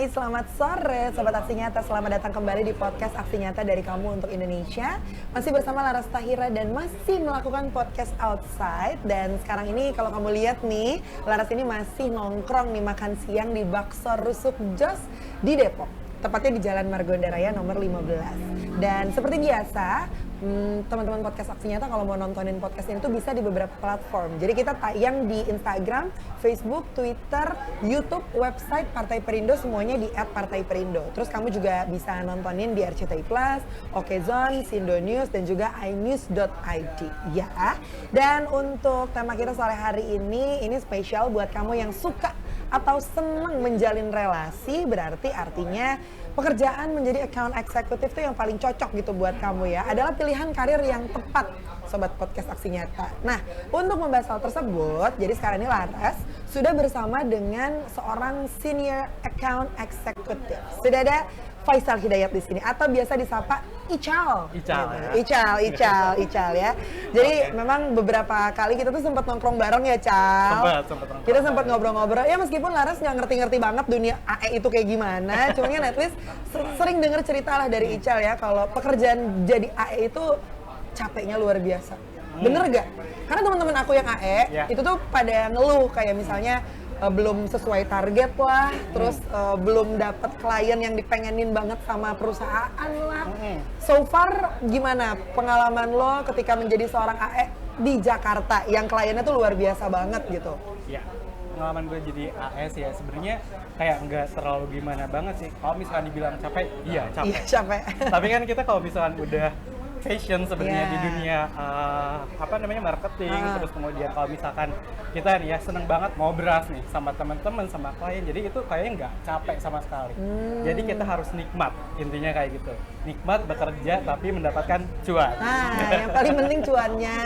selamat sore Sobat Aksi Nyata. Selamat datang kembali di podcast Aksi Nyata dari Kamu untuk Indonesia. Masih bersama Laras Tahira dan masih melakukan podcast outside. Dan sekarang ini kalau kamu lihat nih, Laras ini masih nongkrong nih makan siang di Bakso Rusuk Jos di Depok. Tepatnya di Jalan Margonda Raya nomor 15. Dan seperti biasa, teman-teman podcast Aksi Nyata kalau mau nontonin podcast ini tuh bisa di beberapa platform. Jadi kita tayang di Instagram, Facebook, Twitter, YouTube, website Partai Perindo, semuanya di @partaiperindo. Terus kamu juga bisa nontonin di RCTI Plus, Okezone, Sindo News, dan juga inews.id ya. Dan untuk tema kita sore hari ini spesial buat kamu yang suka atau senang menjalin relasi, berarti artinya pekerjaan menjadi account executive itu yang paling cocok gitu buat kamu ya. Adalah pilihan karir yang tepat, Sobat Podcast Aksi Nyata. Nah, untuk membahas hal tersebut, jadi sekarang ini Laras sudah bersama dengan seorang senior account executive. Sudah ada Faisal Hidayat di sini, atau biasa disapa Ical. Ical ya. Jadi memang beberapa kali kita tuh sempat nongkrong bareng ya, Cal. Sempat Kita sempat ngobrol-ngobrol. Ya meskipun Laras nggak ngerti-ngerti banget dunia AE itu kayak gimana, cuman kan at least sering dengar cerita lah dari Ical ya, kalau pekerjaan jadi AE itu capeknya luar biasa. Bener gak? Karena teman-teman aku yang AE itu tuh pada ngeluh kayak misalnya belum sesuai target lah, terus belum dapat klien yang dipengenin banget sama perusahaan lah. So far gimana pengalaman lo ketika menjadi seorang AE di Jakarta yang kliennya tuh luar biasa banget gitu? Ya, pengalaman gue jadi AE sih ya sebenarnya kayak nggak terlalu gimana banget sih. Kalau misalkan dibilang capek, iya capek. Iya capek. Tapi kan kita kalau misalkan udah passion sebenarnya di dunia marketing, terus kemudian kalau misalkan kita nih ya seneng banget ngobrol nih sama teman-teman, sama klien, jadi itu kayaknya nggak capek sama sekali. Jadi kita harus nikmat, intinya kayak gitu. Nikmat bekerja tapi mendapatkan cuan. Nah, yang paling penting cuannya.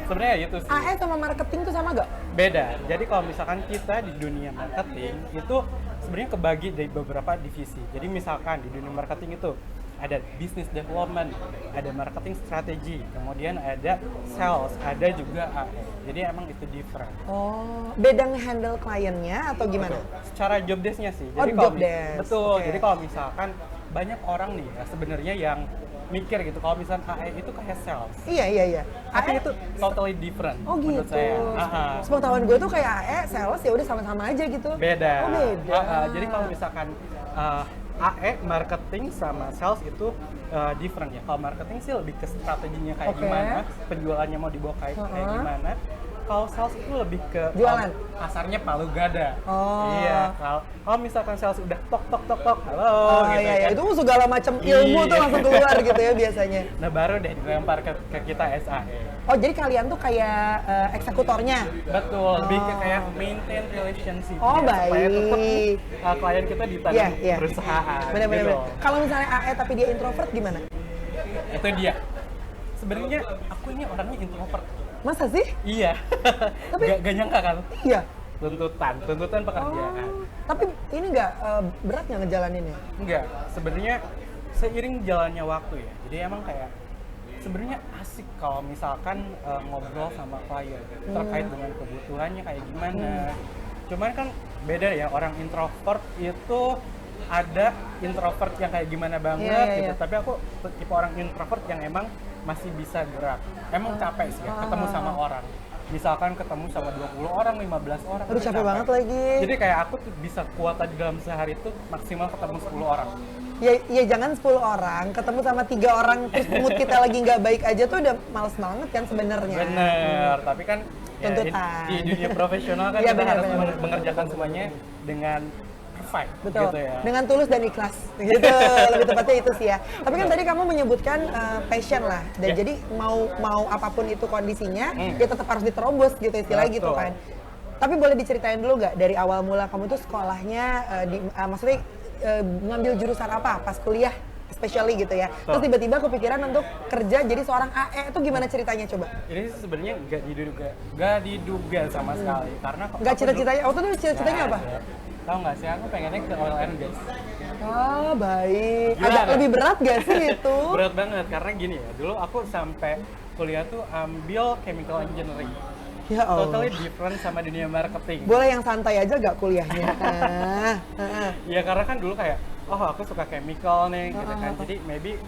Sebenarnya itu sih. AE sama marketing tuh sama gak? Beda. Jadi kalau misalkan kita di dunia marketing itu sebenarnya kebagi dari beberapa divisi. Jadi misalkan di dunia marketing itu ada business development, ada marketing strategy, kemudian ada sales, ada juga AE. Jadi emang itu different. Oh, beda nge-handle kliennya atau gimana? Betul. Secara job desk-nya sih. Jadi job desk. Betul. Okay. Jadi kalau misalkan banyak orang nih ya sebenarnya yang mikir gitu kalau misalkan AE itu kayak sales. Iya. Tapi itu totally different. Oh gitu. Menurut saya. Sepengetahuan gue tuh kayak AE, sales ya udah sama-sama aja gitu. Beda. Oh beda. Jadi kalau misalkan AE, marketing sama sales itu different ya. Kalau marketing sih lebih ke strateginya kayak gimana, penjualannya mau dibawa kayak gimana. Kalau sales itu lebih ke jualan. Pasarnya palu gada. Oh. Iya. Kalau misalkan sales udah tok, halo gitu iya, kan. Itu segala macam ilmu tuh langsung keluar gitu ya biasanya. Nah baru deh dilempar ke kita SAE. Oh jadi kalian tuh kayak eksekutornya? Betul, lebih ke kayak maintain relationship. Oh baik. Supaya tetap klien kita di tangan perusahaan. Bener. Gitu. Kalau misalnya AE tapi dia introvert gimana? Itu dia. Sebenarnya aku ini orangnya introvert. Masa sih? Iya. Tapi gak nyangka kan? Iya. Tuntutan pekerjaan. Tapi ini nggak berat nggak ngejalaninnya? Enggak. Sebenarnya seiring jalannya waktu ya. Jadi emang kayak sebenarnya asik kalau misalkan ngobrol sama klien terkait dengan kebutuhannya kayak gimana. Cuman kan beda ya, orang introvert itu ada introvert yang kayak gimana banget gitu. Tapi aku tipe orang introvert yang emang masih bisa gerak. Emang capek sih ya ketemu sama orang. Misalkan ketemu sama 20 orang, 15 orang. Aduh capek banget lagi. Jadi kayak aku tuh bisa kuota di dalam sehari itu maksimal ketemu 10 orang. Ya jangan 10 orang, ketemu sama 3 orang terus mood kita lagi nggak baik aja tuh udah males banget kan sebenarnya. Bener, tapi kan tuntutan. Di dunia profesional kan kita harus mengerjakan semuanya dengan perfect. Betul, gitu ya. dengan tulus dan ikhlas gitu, lebih tepatnya itu sih ya. Tapi kan tadi kamu menyebutkan passion lah, dan jadi mau apapun itu kondisinya, ya tetap harus diterobos gitu istilahnya gitu kan. Tapi boleh diceritain dulu nggak dari awal mula kamu tuh sekolahnya, maksudnya ngambil jurusan apa pas kuliah, especially gitu ya. Terus tiba-tiba kepikiran untuk kerja jadi seorang AE, itu gimana ceritanya coba? Ini sebenarnya nggak diduga sama sekali, karena nggak cita-citanya. Waktu itu cita-citanya apa? Tahu nggak sih, aku pengennya ke oil and gas. Oh baik. Gimana? Agak lebih berat gak sih itu? Berat banget, karena gini ya, dulu aku sampai kuliah tuh ambil chemical engineering. Ya Allah. Totally different sama dunia marketing. Boleh yang santai aja gak kuliahnya? Ya karena kan dulu kayak, oh aku suka chemical nih gitu kan. Jadi maybe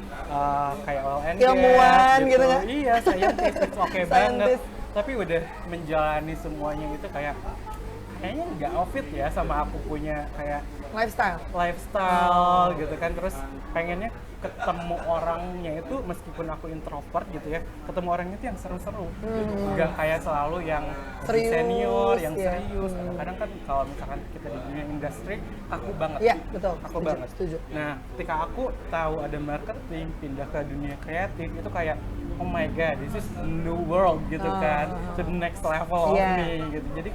kayak oil and gas Ilmuwan gitu kan? Iya, scientist oke banget. Scientist. Tapi udah menjalani semuanya itu kayaknya nggak fit ya sama aku punya kayak lifestyle gitu kan. Terus pengennya ketemu orangnya itu meskipun aku introvert gitu ya, ketemu orangnya itu yang seru-seru, nggak kayak selalu yang Serius, senior, yang ya. serius. Kadang-kadang kan kalau misalkan kita di dunia industri kaku banget. Iya, betul. Aku Setuju, banget. setuju. Nah, ketika aku tahu ada marketing, pindah ke dunia kreatif itu kayak oh my god, this is new world gitu kan, to the next level of me gitu. Jadi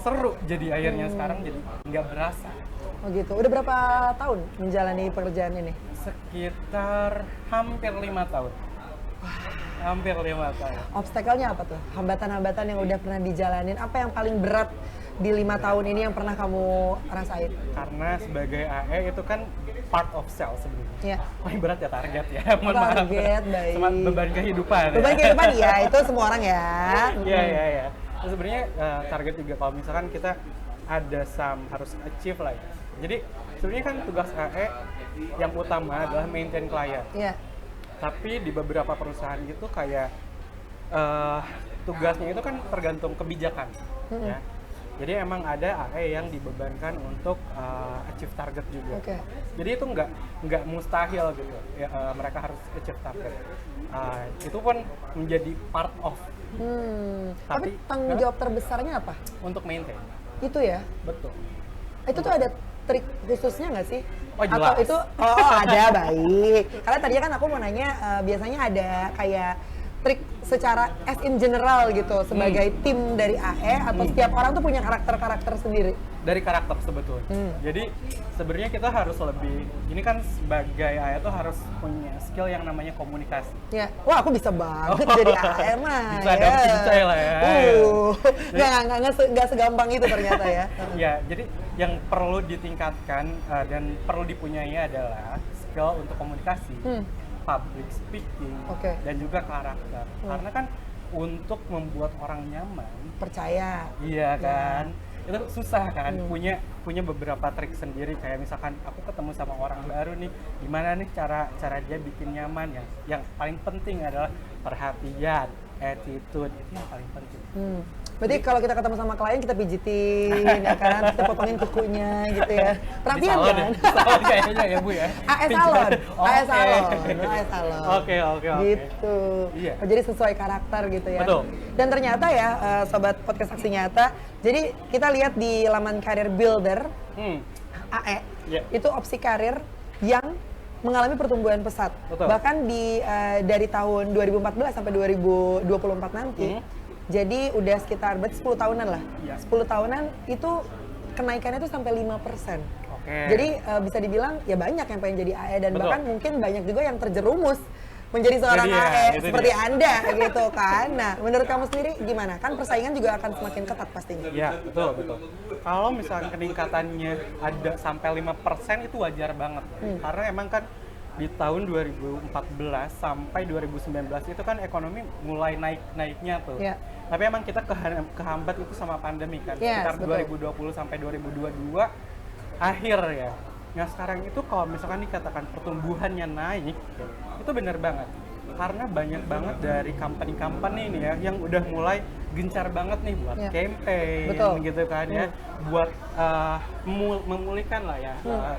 seru jadi akhirnya sekarang jadi nggak berasa. Oh gitu. Udah berapa tahun menjalani pekerjaan ini? Sekitar hampir 5 tahun. Hampir 5 tahun. Obstacle-nya apa tuh? Hambatan-hambatan yang udah pernah dijalanin, apa yang paling berat di 5 tahun ini yang pernah kamu rasain? Karena sebagai AE itu kan part of sales sebenarnya. Iya. Paling berat ya target ya. Mohon maaf. Target, baik. Sama beban kehidupan. Beban kehidupan ya, itu semua orang ya. Iya. Terus sebenarnya target juga kalau misalkan kita ada harus achieve lah ya. Jadi sebenarnya kan tugas AE yang utama adalah maintain klien. Iya. Tapi di beberapa perusahaan gitu kayak tugasnya itu kan tergantung kebijakan ya. Jadi emang ada AE yang dibebankan untuk achieve target juga. Oke. Jadi itu nggak mustahil gitu ya, mereka harus achieve target. Itu pun menjadi part of. Tapi tanggung jawab terbesarnya apa? Untuk maintain. Itu ya? Betul. Itu tuh ada trik khususnya nggak sih? Oh, jelas. Atau itu, ada, baik. Karena tadinya kan aku mau nanya, biasanya ada kayak trik secara as in general gitu, sebagai tim dari AE, atau setiap orang tuh punya karakter-karakter sendiri? Dari karakter sebetulnya. Jadi sebenarnya kita harus lebih, ini kan sebagai AE tuh harus punya skill yang namanya komunikasi. Ya, wah aku bisa banget jadi AE mah. Bisa dong, percaya lah ya. Nggak segampang itu ternyata ya. Ya, jadi yang perlu ditingkatkan dan perlu dipunyai adalah skill untuk komunikasi, public speaking, dan juga karakter. Karena kan untuk membuat orang nyaman, percaya. Iya kan, itu susah kan. Punya beberapa trik sendiri. Kayak misalkan aku ketemu sama orang baru nih, gimana nih cara dia bikin nyaman. Yang paling penting adalah perhatian, attitude, itu yang paling penting. Berarti kalau kita ketemu sama klien, kita pijitin, ya kan? Kita potongin kukunya gitu ya. Perhatian kan? Salon kayaknya ya Bu ya? AE salon. Oke. Gitu. Iya. Jadi sesuai karakter gitu ya. Betul. Dan ternyata ya, Sobat Podcast Aksi Nyata, jadi kita lihat di laman Career Builder, AE, itu opsi karir yang mengalami pertumbuhan pesat. Betul. Bahkan dari tahun 2014 sampai 2024 nanti, jadi udah sekitar 10 tahunan lah. 10 tahunan itu kenaikannya tuh sampai 5%. Jadi bisa dibilang ya banyak yang pengen jadi AE, dan bahkan mungkin banyak juga yang terjerumus menjadi seorang AE seperti Anda gitu kan. Nah, menurut kamu sendiri gimana? Kan persaingan juga akan semakin ketat pastinya. Iya, betul. Kalau misalnya peningkatannya ada sampai 5% itu wajar banget. Karena emang kan di tahun 2014 sampai 2019 itu kan ekonomi mulai naiknya tuh. Tapi emang kita kehambat itu sama pandemi kan. Sekitar 2020 sampai 2022 akhir ya. Nah sekarang itu kalau misalkan dikatakan pertumbuhannya naik, itu benar banget. Karena banyak banget dari company-company nih ya yang udah mulai gencar banget nih buat campaign gitu kan ya, buat memulihkan lah ya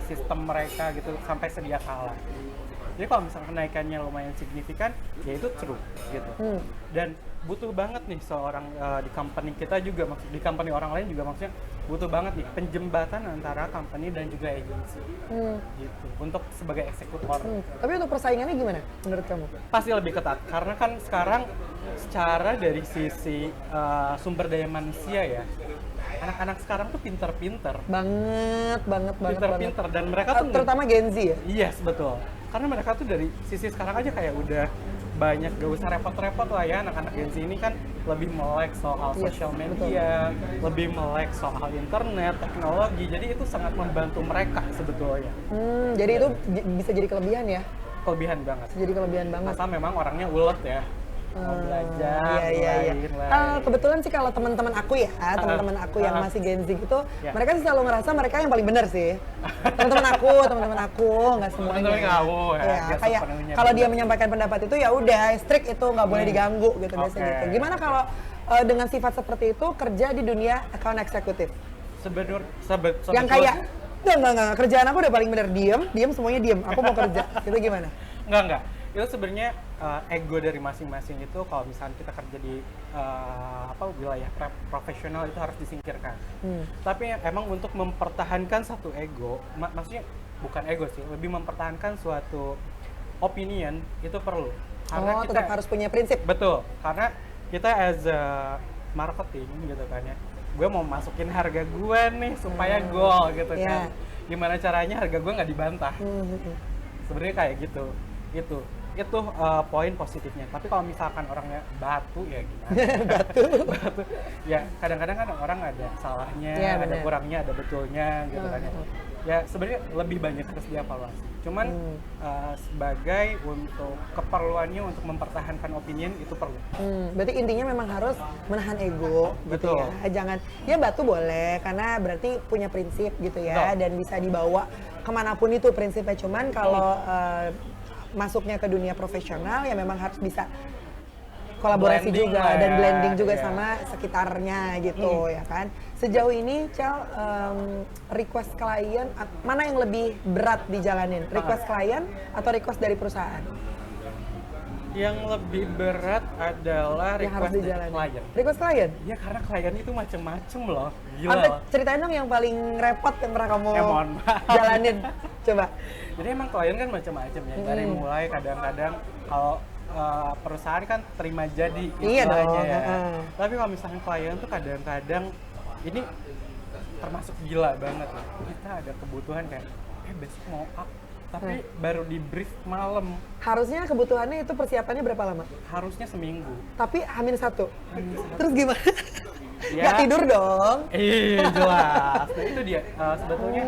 sistem mereka gitu sampai sedia kala. Jadi kalau misalnya kenaikannya lumayan signifikan, ya itu true gitu. Dan butuh banget nih seorang di company kita juga, di company orang lain juga maksudnya butuh banget nih penjembatan antara company dan juga agency gitu untuk sebagai eksekutor. Tapi untuk persaingannya gimana menurut kamu? Pasti lebih ketat karena kan sekarang secara dari sisi sumber daya manusia ya, anak-anak sekarang tuh pinter-pinter banget pinter-pinter dan mereka tuh terutama Gen Z ya? Yes, betul. Karena mereka tuh dari sisi sekarang aja kayak udah banyak, gak usah repot-repot lah ya, anak-anak Gen Z ini kan lebih melek soal social media, lebih melek soal internet, teknologi, jadi itu sangat membantu mereka sebetulnya. Jadi itu bisa jadi kelebihan ya? Kelebihan banget. Jadi kelebihan banget. Asal memang orangnya ulet ya. mau belajar, Iya. lain-lain. Kebetulan sih kalau teman-teman aku ya, teman-teman aku yang masih Gen Z gitu, Ya. mereka sih selalu ngerasa mereka yang paling benar sih. Teman-teman aku, nggak semuanya. Teman-teman kamu ya, Iya, nggak kayak sepenuhnya kalau dia benar. menyampaikan pendapat itu ya udah strict itu nggak boleh diganggu gitu biasanya Oke. gitu. Gimana kalau dengan sifat seperti itu kerja di dunia account eksekutif? Yang kayak enggak, kerjaan aku udah paling bener, diem semuanya diem, aku mau kerja. Itu gimana? Enggak. Itu sebenarnya ego dari masing-masing itu kalau misalnya kita kerja di wilayah profesional itu harus disingkirkan. Tapi emang untuk mempertahankan satu ego, maksudnya bukan ego sih, lebih mempertahankan suatu opinion itu perlu. Karena kita tetap harus punya prinsip. Betul, karena kita as a marketing gitu kan ya, gue mau masukin harga gue nih supaya goal gitu kan. Gimana caranya harga gue nggak dibantah? Sebenarnya kayak gitu. Itu poin positifnya. Tapi kalau misalkan orangnya batu ya gimana? batu. Ya kadang-kadang kan orang ada salahnya, ada kurangnya, ada betulnya gitu kan ya. Ya sebenarnya lebih banyak harus dievaluasi. Cuman sebagai untuk keperluannya untuk mempertahankan opinion itu perlu. Berarti intinya memang harus menahan ego. Betul. Gitu ya. Jangan, ya batu boleh karena berarti punya prinsip gitu ya. Betul. Dan bisa dibawa kemanapun itu prinsipnya. Cuman kalau masuknya ke dunia profesional ya memang harus bisa kolaborasi Blending juga lah dan ya, blending juga iya. sama sekitarnya gitu ya kan. Sejauh ini Cel, request klien mana yang lebih berat dijalanin? Request klien atau request dari perusahaan? Yang lebih berat adalah Yang harus request dari dijalanin. klien. Request klien? Ya karena klien itu macem-macem loh. Gila Apa loh. ceritain dong yang paling repot yang pernah kamu Mohon maaf. jalanin. Coba. Jadi emang klien kan macam-macam ya. Dari mulai kadang-kadang kalau perusahaan kan terima jadi Iya istilahnya dong, ya. Tapi kalau misalnya klien tuh kadang-kadang ini termasuk gila banget ya. Kita ada kebutuhan kayak besok mau up, tapi baru di brief malam. Harusnya kebutuhannya itu persiapannya berapa lama? Harusnya seminggu. Tapi H-1. Terus gimana? Ya. Nggak tidur dong. Iya jelas. Nah itu dia sebetulnya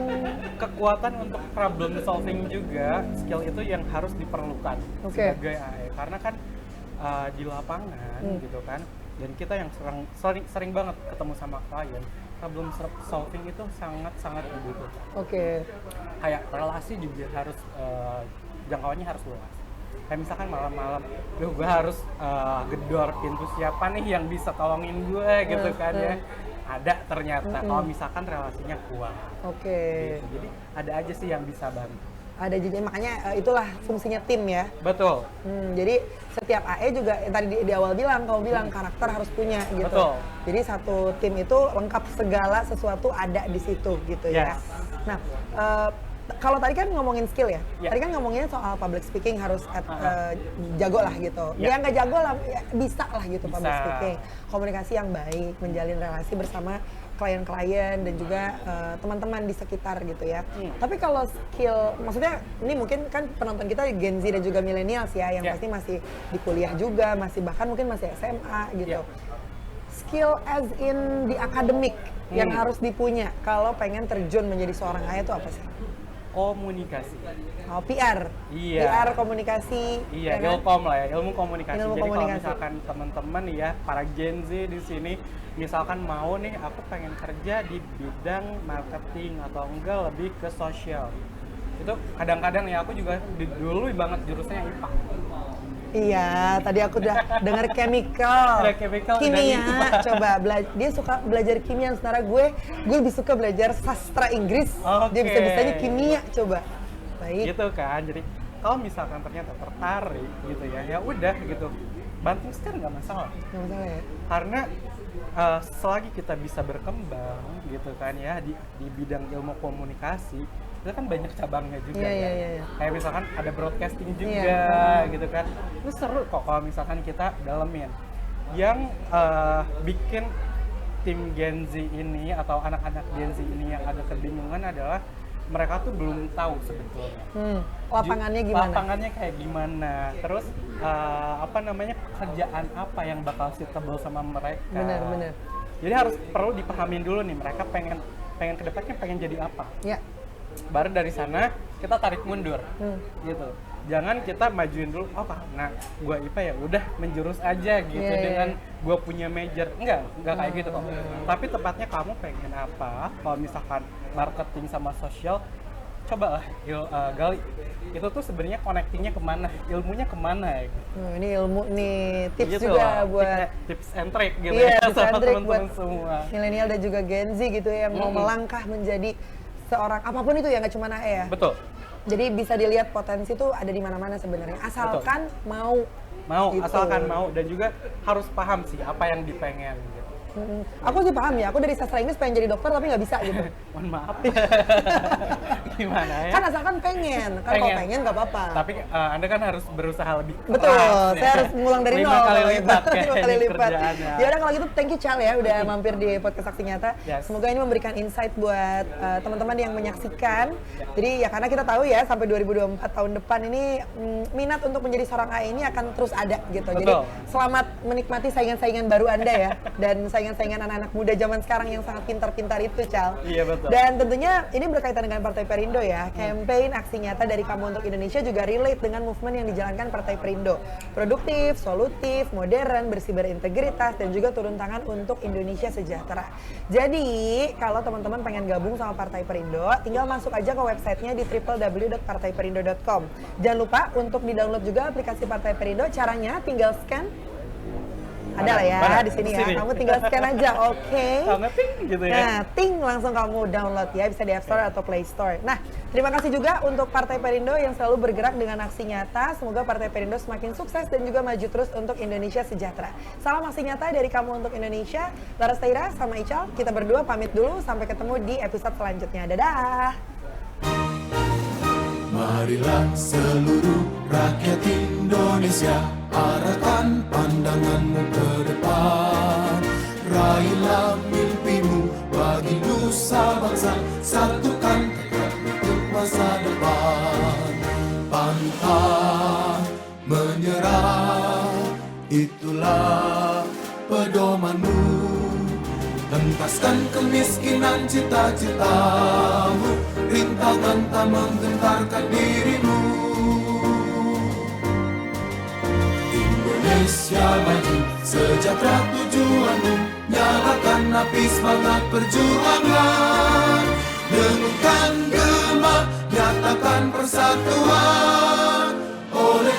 kekuatan untuk problem solving juga skill itu yang harus diperlukan sebagai AE karena kan di lapangan gitu kan dan kita yang sering banget ketemu sama klien problem solving itu sangat dibutuhkan. Kayak relasi juga harus jangkauannya harus luas. Kayak misalkan malam-malam, gue harus gedor pintu siapa nih yang bisa tolongin gue gitu kan ya. Ada ternyata kalau misalkan relasinya kuat. Gitu. Jadi ada aja sih yang bisa bantu. Ada jadi makanya itulah fungsinya tim ya. Betul. Jadi setiap AE juga yang tadi di awal bilang, kamu bilang karakter harus punya gitu. Betul. Jadi satu tim itu lengkap segala sesuatu ada di situ gitu ya. Nah, kalau tadi kan ngomongin skill ya. Tadi kan ngomongin soal public speaking harus jago lah gitu. Dia nggak jago lah, ya, bisa lah gitu public speaking. Komunikasi yang baik, menjalin relasi bersama klien-klien dan juga teman-teman di sekitar gitu ya. Tapi kalau skill, maksudnya ini mungkin kan penonton kita Gen Z dan juga millennials ya, yang pasti masih di kuliah juga, masih bahkan mungkin masih SMA gitu. Skill as in di akademik yang harus dipunya kalau pengen terjun menjadi seorang AE itu apa sih? Komunikasi. Oh, PR. Iya. PR komunikasi. Iya, ya kan? ilkom lah ya, ilmu komunikasi. Ilmu Jadi komunikasi. kalau misalkan teman-teman ya, para Gen Z di sini, misalkan mau nih, aku pengen kerja di bidang marketing atau enggak lebih ke sosial. Itu kadang-kadang ya aku juga dulu banget jurusannya IPA. Iya, tadi aku udah dengar chemical. Ada chemical dan kimia. IPA. Coba dia suka belajar kimia, sementara gue lebih suka belajar sastra Inggris. Dia bisa-bisanya kimia, coba. Baik. Gitu kan. Jadi kalau misalkan ternyata tertarik gitu ya udah gitu. Banting setir nggak masalah. Nggak masalah ya. Karena selagi kita bisa berkembang gitu kan ya di bidang ilmu komunikasi itu kan banyak cabangnya juga Iya. Kayak misalkan ada broadcasting juga gitu kan. Itu seru kok kalau misalkan kita dalemin. Yang bikin tim Gen Z ini atau anak-anak Gen Z ini yang ada kebingungan adalah mereka tuh belum tahu sebetulnya. Lapangannya gimana? Lapangannya kayak gimana? Terus kerjaan apa yang bakal suitable sama mereka? Benar. Jadi harus perlu dipahamin dulu nih mereka pengen kedepannya pengen jadi apa. Ya. Baru dari sana kita tarik mundur, gitu. jangan kita majuin dulu, oh karena gue IPA ya udah menjurus aja gitu dengan gue punya major. Enggak kayak gitu kok. Tapi tepatnya kamu pengen apa, kalau misalkan marketing sama sosial, coba lah gali itu tuh sebenarnya connectingnya kemana, ilmunya kemana gitu. Ini ilmu nih, tips gitu juga loh, buat tips and trick gitu Iya, ya tips and sama trick teman-teman buat semua. milenial dan juga Gen Z gitu ya, yang mau melangkah menjadi seorang apapun itu ya, nggak cuma AE ya. Betul. Jadi bisa dilihat potensi tuh ada di mana-mana sebenarnya, asalkan mau. Gitu. Asalkan mau, dan juga harus paham sih apa yang dipengen gitu. Aku sih paham ya, aku dari sastra Inggris pengen jadi dokter tapi nggak bisa gitu. Mohon maaf. Gimana ya? Kan asalkan pengen, kan kalau pengen nggak apa-apa. Tapi Anda kan harus berusaha lebih keras. Betul, saya harus ngulang dari 5 nol. kali lipat kayak 5 kali lipat. kerjaannya. Ya udah kalau gitu thank you Chal ya udah mampir di podcast Saksi Nyata. Yes. Semoga ini memberikan insight buat teman-teman yang menyaksikan. Jadi ya karena kita tahu ya sampai 2024 tahun depan ini minat untuk menjadi seorang AE ini akan terus ada gitu. Betul. Jadi selamat menikmati saingan-saingan baru Anda ya dan saingan-saingan anak-anak muda zaman sekarang yang sangat pintar-pintar itu Chal. Iya betul. Dan tentunya ini berkaitan dengan Partai Perindo ya. Campaign Aksi Nyata dari Kamu untuk Indonesia juga relate dengan movement yang dijalankan Partai Perindo. Produktif, solutif, modern, bersih berintegritas, dan juga turun tangan untuk Indonesia sejahtera. Jadi, kalau teman-teman pengen gabung sama Partai Perindo, tinggal masuk aja ke websitenya di www.partaiperindo.com. Jangan lupa untuk di-download juga aplikasi Partai Perindo. Caranya tinggal scan. Ada lah ya di sini ya. Kamu tinggal scan aja, oke? Kalau ting gitu ya. Nah, ting langsung kamu download ya, bisa di App Store atau Play Store. Nah, terima kasih juga untuk Partai Perindo yang selalu bergerak dengan aksi nyata. Semoga Partai Perindo semakin sukses dan juga maju terus untuk Indonesia sejahtera. Salam aksi nyata dari Kamu untuk Indonesia. Laras Taira sama Ical, kita berdua pamit dulu. Sampai ketemu di episode selanjutnya. Dadah! Marilah seluruh rakyat Indonesia, arahkan pandanganmu ke depan. Raihlah mimpimu bagi nusa bangsa, satukan tekad untuk masa depan. Pantang menyerah, itulah pedomanmu. Hentaskan kemiskinan cita-citamu, rintangan tak menggentarkan dirimu. Indonesia maju, sejahtera tujuanmu, nyalakan api semangat perjuangan. Dengungkan gema, nyatakan persatuan oleh